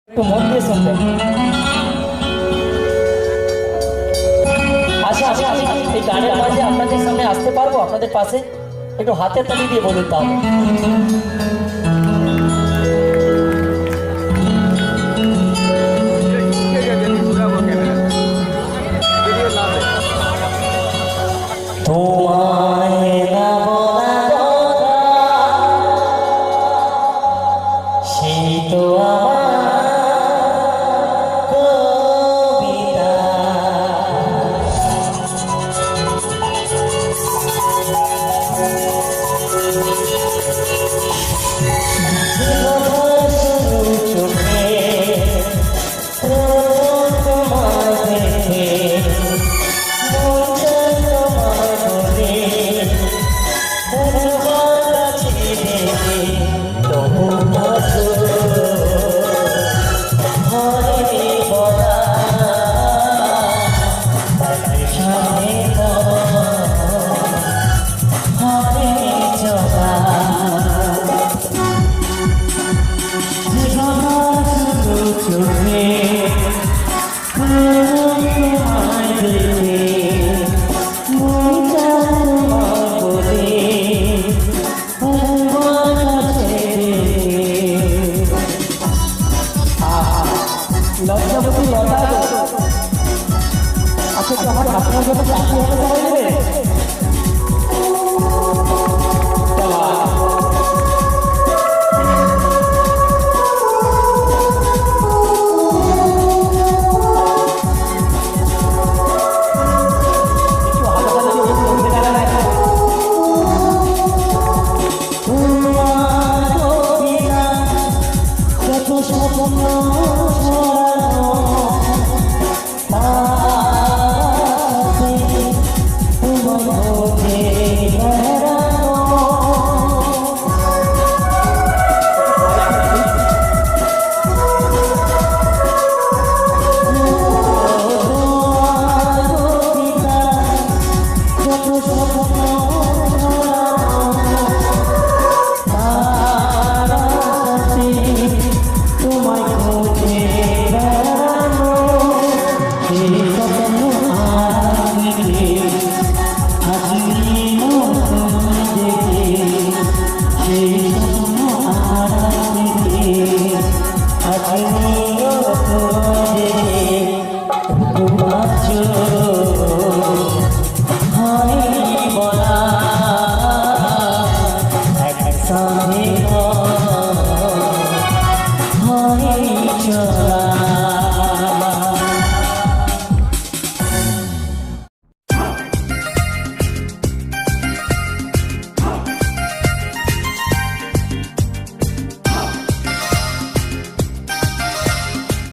একটু মন দিয়ে শুনবেন। আচ্ছা আচ্ছা, এই গানের মাঝে আপনাদের সামনে আসতে পারবো? আপনাদের পাশে একটু হাতের তালি দিয়ে বলুন তাহলে। তোমায় না বলা কথা সেই তো আমার কবিতা। চোখে তোমায় দেখে লজ্জাবতী লতা আচ্ছা, তো আমার আপনার যখন চাকরি হতে পারবে চলা